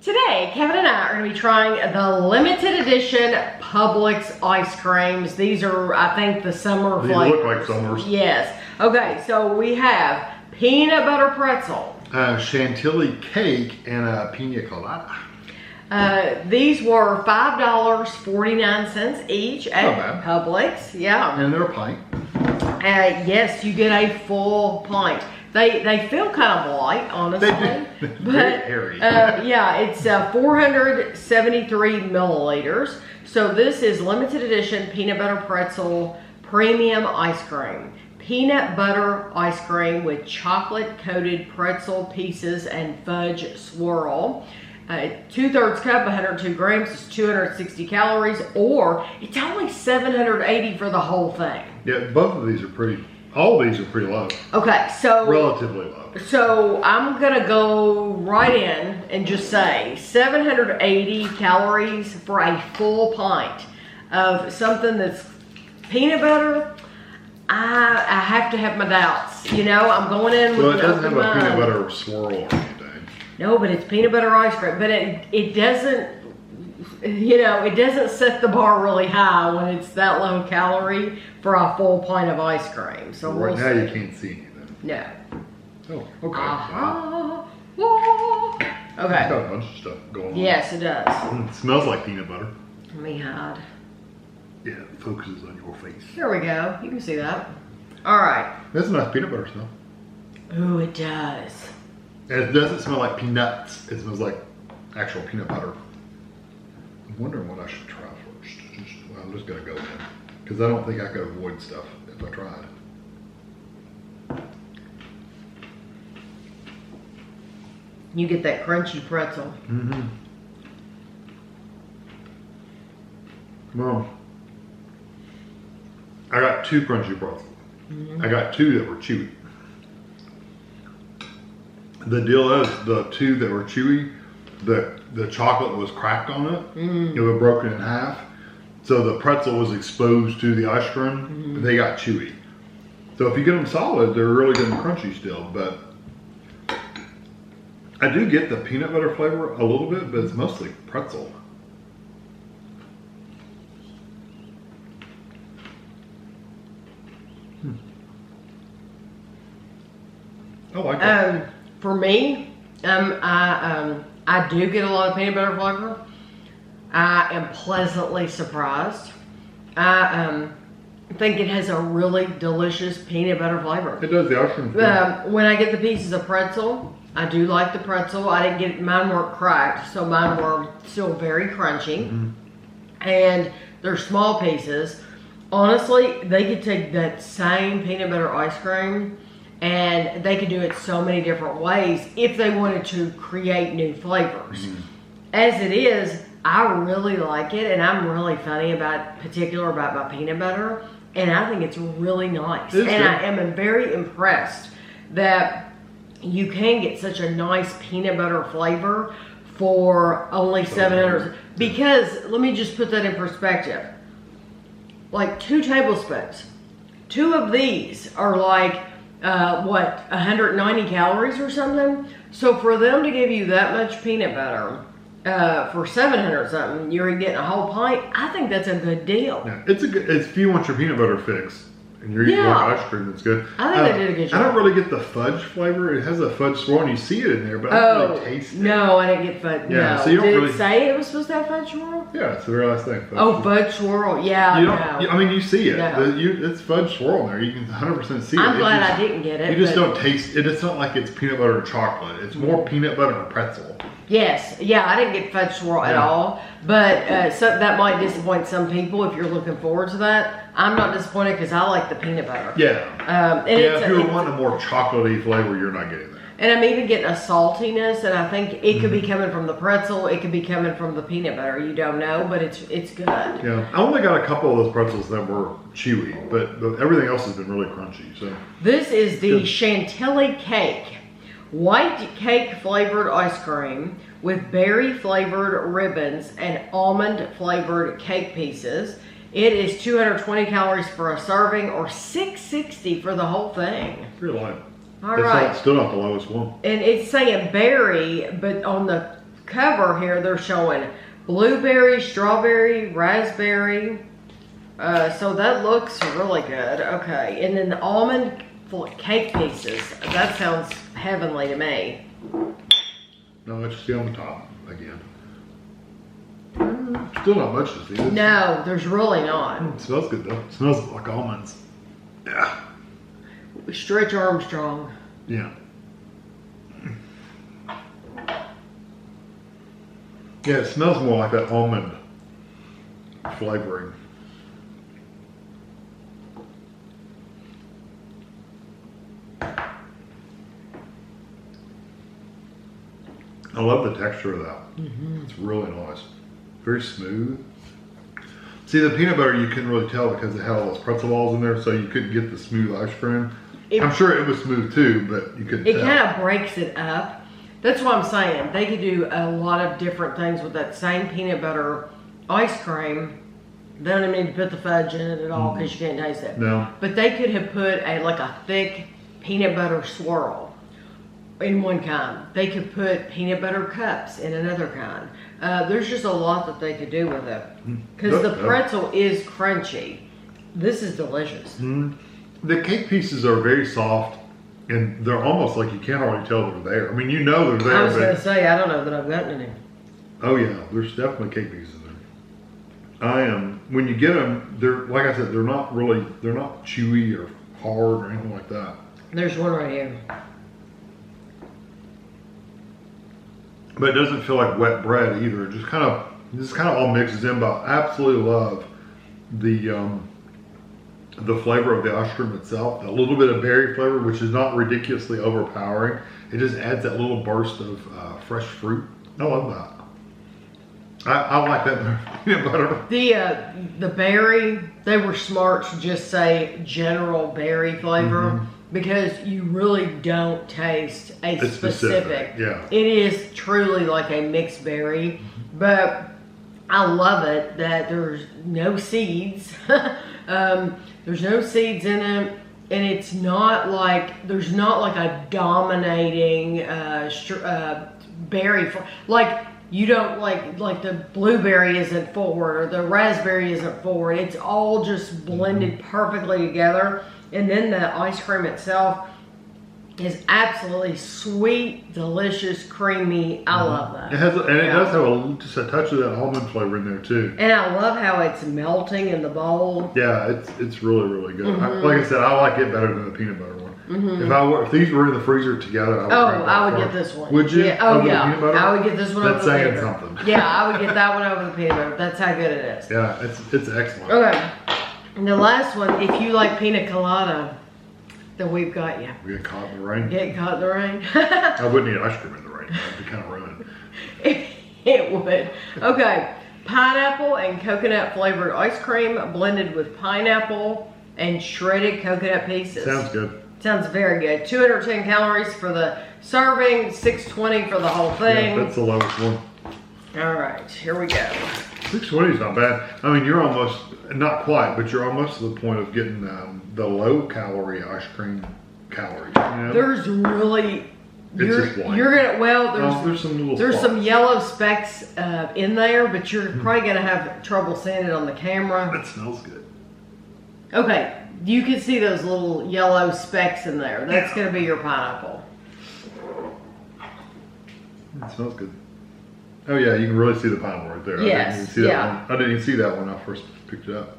Today, Kevin and I are going to be trying the limited edition Publix ice creams. These are, I think, the summer flavors. They look like summers. Yes. Okay, so we have peanut butter pretzel. Chantilly Cake and a Piña Colada. These were $5.49 each at Publix. Yeah. And they're a pint. Yes, you get a full pint. They feel kind of light, honestly. They do. But very hairy. yeah, it's 473 milliliters. So this is limited edition peanut butter pretzel premium ice cream. Peanut butter ice cream with chocolate coated pretzel pieces and fudge swirl. 2/3 cup, 102 grams, is 260 calories, or it's only 780 for the whole thing. Yeah, both of these are pretty. All of these are pretty low. Okay, so relatively low. So I'm gonna go right in and just say 780 calories for a full pint of something that's peanut butter. I have to have my doubts. You know, I'm going in with well, it doesn't have a peanut butter swirl or anything. No, but it's peanut butter ice cream. But it doesn't, you know, it doesn't set the bar really high when it's that low calorie for a full pint of ice cream. So right we'll now see. you can't see anything. No. Oh, okay. Okay. It's got a bunch of stuff going on. Yes, it does. It smells like peanut butter. Let me hide. Yeah, it focuses on your face. There we go. You can see that. All right. That's a nice peanut butter smell. Ooh, it does. And it doesn't smell like peanuts. It smells like actual peanut butter. I'm wondering what I should try first. I'm just gonna go in because I don't think I could avoid stuff if I tried. You get that crunchy pretzel. Mm-hmm. Well, I got two crunchy pretzels. Mm-hmm. I got two that were chewy. The deal is the two that were chewy, the chocolate was cracked on it. Mm. It was broken in half. So the pretzel was exposed to the ice cream. Mm. They got chewy. So if you get them solid, they're really good and crunchy still. But I do get the peanut butter flavor a little bit, but it's mostly pretzel. I like that. For me, I do get a lot of peanut butter flavor. I am pleasantly surprised. I think it has a really delicious peanut butter flavor. It does the ice cream. When I get the pieces of pretzel, I do like the pretzel. I didn't get, mine weren't cracked, so mine were still very crunchy. Mm-hmm. And they're small pieces. Honestly, they could take that same peanut butter ice cream and they could do it so many different ways if they wanted to create new flavors. Mm-hmm. As it is, I really like it, and I'm really particular about my peanut butter, and I think it's really nice. And I am very impressed that you can get such a nice peanut butter flavor for only 700. Because let me just put that in perspective. Like 2 tablespoons. 2 of these are like 190 calories or something. So for them to give you that much peanut butter for 700 something, you're getting a whole pint. I think that's a good deal. Yeah, it's a good. If you want your peanut butter fix and you're eating like ice cream, that's good. I think they did a good job. I don't really get the fudge flavor. It has a fudge swirl, and you see it in there, but I don't really taste it. No, I didn't get fudge. Yeah, no. so you don't did really it say it was supposed to have fudge swirl? Yeah, it's the very last thing. Fudge swirl. Yeah, you don't, I mean, you see it. No. It's fudge swirl in there. You can 100% see it. I'm glad I didn't get it. You just don't taste it. It's not like it's peanut butter and chocolate. It's more peanut butter and pretzel. Yes, yeah, I didn't get fudge swirl at all, but so that might disappoint some people if you're looking forward to that. I'm not disappointed because I like the peanut butter. Yeah. And if you're wanting a more chocolatey flavor, you're not getting that. And I'm even getting a saltiness, and I think it could be coming from the pretzel, it could be coming from the peanut butter. You don't know, but it's good. Yeah, I only got a couple of those pretzels that were chewy, but everything else has been really crunchy. So this is the Chantilly Cake. White cake flavored ice cream with berry flavored ribbons and almond flavored cake pieces. It is 220 calories for a serving, or 660 for the whole thing. Pretty light. All right. Still not the lowest one. And it's saying berry, but on the cover here, they're showing blueberry, strawberry, raspberry. So that looks really good. Okay, and then the almond cake pieces. That sounds heavenly to me. Now let's see on the top again. Still not much to see. No, there's really not. It smells good though. It smells like almonds. Yeah. Stretch Armstrong. Yeah. Yeah, it smells more like that almond flavoring. I love the texture of that. It's really nice. Very smooth. See, the peanut butter you couldn't really tell because it had all those pretzel balls in there, so you couldn't get the smooth ice cream. I'm sure it was smooth too, but you couldn't tell. It kind of breaks it up. That's what I'm saying. They could do a lot of different things with that same peanut butter ice cream. They don't even need to put the fudge in it at all because you can't taste it. No. But they could have put like a thick peanut butter swirl in one kind. They could put peanut butter cups in another kind. There's just a lot that they could do with it. Because the pretzel is crunchy. This is delicious. The cake pieces are very soft, and they're almost like you can't hardly tell they're there. I mean, you know they're there. I was going to say, I don't know that I've gotten any. Oh yeah, there's definitely cake pieces there. When you get them, they're, like I said, they're not chewy or hard or anything like that. There's one right here. But it doesn't feel like wet bread either. It just kind of all mixes in. But I absolutely love the flavor of the ice cream itself. A little bit of berry flavor, which is not ridiculously overpowering. It just adds that little burst of fresh fruit. I love that. I like that peanut butter. The berry, they were smart to just say general berry flavor. Because you really don't taste a specific. Yeah. It is truly like a mixed berry. But I love it that there's no seeds. There's no seeds in it. And it's not like, there's not like a dominating berry. Like, you don't like the blueberry isn't forward or the raspberry isn't forward. It's all just blended perfectly together. And then the ice cream itself is absolutely sweet, delicious, creamy. I love that. It does have just a touch of that almond flavor in there too. And I love how it's melting in the bowl. Yeah, it's really, really good. Like I said, I like it better than the peanut butter one. If these were in the freezer together, I would get this one. Would you? Yeah. Oh yeah, peanut butter? I would get this one That's over the saying peanut butter. something. Yeah, I would get that one over the peanut butter. That's how good it is. Yeah, it's excellent. Okay. And the last one, if you like Piña Colada, then we've got you. We get caught in the rain. Get caught in the rain. I wouldn't eat ice cream in the rain. That'd be kind of ruined. It would. Okay. Pineapple and coconut flavored ice cream blended with pineapple and shredded coconut pieces. Sounds good. Sounds very good. 210 calories for the serving, 620 for the whole thing. Yeah, that's the lowest one. All right, here we go. 620 is not bad. I mean, you're almost, not quite, but you're almost to the point of getting the low calorie ice cream calories. You know? There's really, just white. you're gonna, well, there's some little there's spots. some yellow specks in there, but you're probably gonna have trouble seeing it on the camera. That smells good. Okay, you can see those little yellow specks in there. That's gonna be your pineapple. It smells good. Oh yeah, you can really see the pineapple right there. Yes, I didn't even see that one. I didn't even see that when I first picked it up.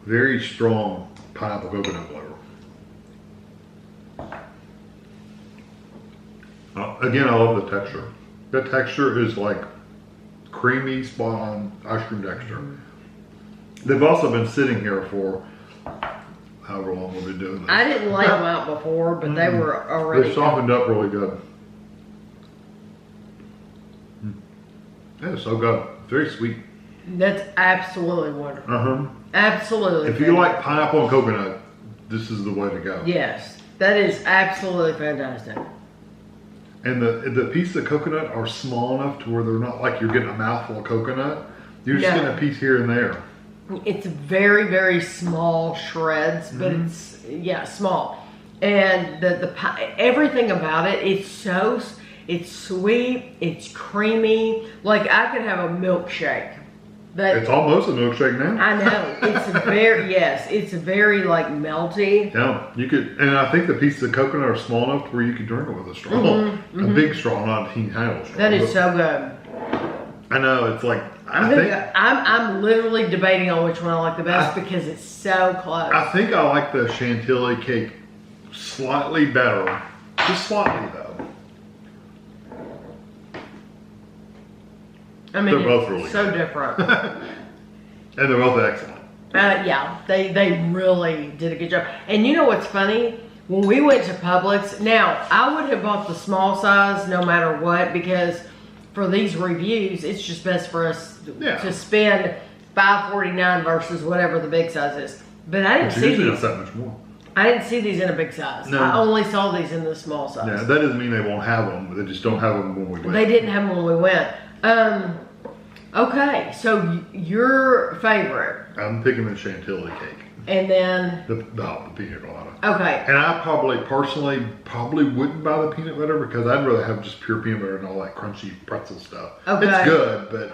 Very strong pineapple coconut flavor. Again, I love the texture. That texture is like creamy, spot on ice cream texture. They've also been sitting here for however long we've been doing this. I didn't lay them out before, but they were already. They're softened up really good. Yeah, so good. Very sweet. That's absolutely wonderful. Absolutely. If you like pineapple and coconut, this is the way to go. Yes, that is absolutely fantastic. And the pieces of coconut are small enough to where they're not like you're getting a mouthful of coconut. You're just getting a piece here and there. It's very, very small shreds, but it's, yeah, small. And the pie, everything about it, it's sweet, it's creamy. Like I could have a milkshake. But it's almost a milkshake now. I know. It's very, yes, it's very like melty. Yeah, you could, and I think the pieces of coconut are small enough to where you could drink it with a straw. A big straw, not a teeny tiny straw. That is so good. I know, it's like, I'm literally debating on which one I like the best because it's so close. I think I like the Chantilly cake slightly better. Just slightly though. I mean, they're both really so good. different. And they're both excellent. Yeah, they really did a good job. And you know what's funny? When we went to Publix, now I would have bought the small size no matter what because for these reviews, it's just best for us to spend $5.49 versus whatever the big size is. But I didn't see these. That much more. I didn't see these in a big size. No. I only saw these in the small size. Yeah, that doesn't mean they won't have them. They just don't have them when we went. They didn't have them when we went. Okay, so your favorite. I'm picking the Chantilly cake. And then? The Piña Colada. Okay. And I personally wouldn't buy the peanut butter because I'd rather have just pure peanut butter and all that crunchy pretzel stuff. Okay. It's good, but.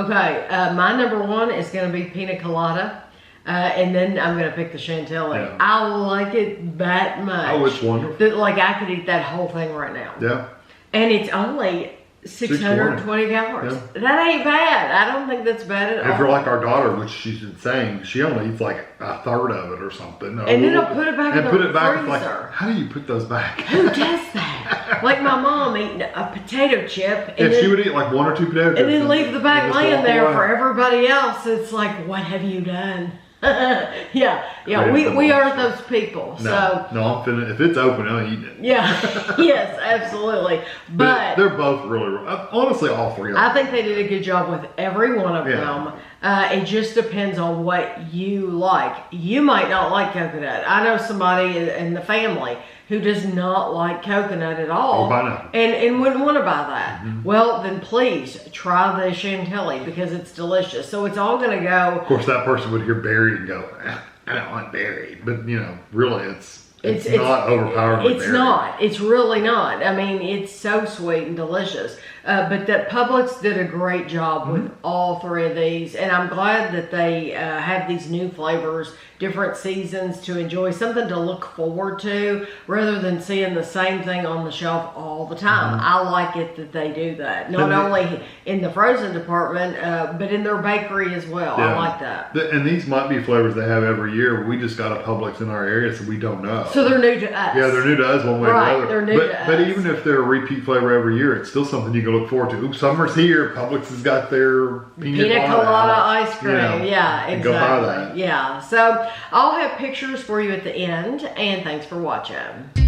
Okay, my number one is going to be Piña Colada. And then I'm going to pick the Chantilly. Yeah. I like it that much. Oh, it's wonderful. That, like, I could eat that whole thing right now. Yeah. And it's only 620 calories. Yeah. That ain't bad. I don't think that's bad at all. If you're like our daughter, which she's insane, she only eats like a third of it or something. And then I'll put it back in the freezer. Like, how do you put those back? Who does that? Like my mom eating a potato chip. And she would eat like 1 or 2 potato chips. And then leave the bag just laying there away. for everybody else. It's like, what have you done? yeah, we aren't those people. No, I'm finna, if it's open, I'm eating it. Yeah, yes, absolutely. But they're both really, honestly, all three of them. I think they did a good job with every one of them. It just depends on what you like. You might not like coconut. I know somebody in the family who does not like coconut at all. And wouldn't want to buy that. Well, then please try the Chantilly because it's delicious. So it's all going to go. Of course, that person would hear berry and go, I don't want berry. But, really, it's not overpowering. It's not. It's really not. I mean, it's so sweet and delicious. But that Publix did a great job with all three of these. And I'm glad that they have these new flavors, different seasons to enjoy, something to look forward to rather than seeing the same thing on the shelf all the time. I like it that they do that. Not only in the frozen department, but in their bakery as well. I like that. And these might be flavors they have every year. We just got a Publix in our area, so we don't know. So they're new to us. Yeah, they're new to us one way or another. They're new to us. But even if they're a repeat flavor every year, it's still something you can look forward to. Ooh, summer's here. Publix has got their Piña Colada ice cream. Yeah, exactly. Go buy that. Yeah. So I'll have pictures for you at the end. And thanks for watching.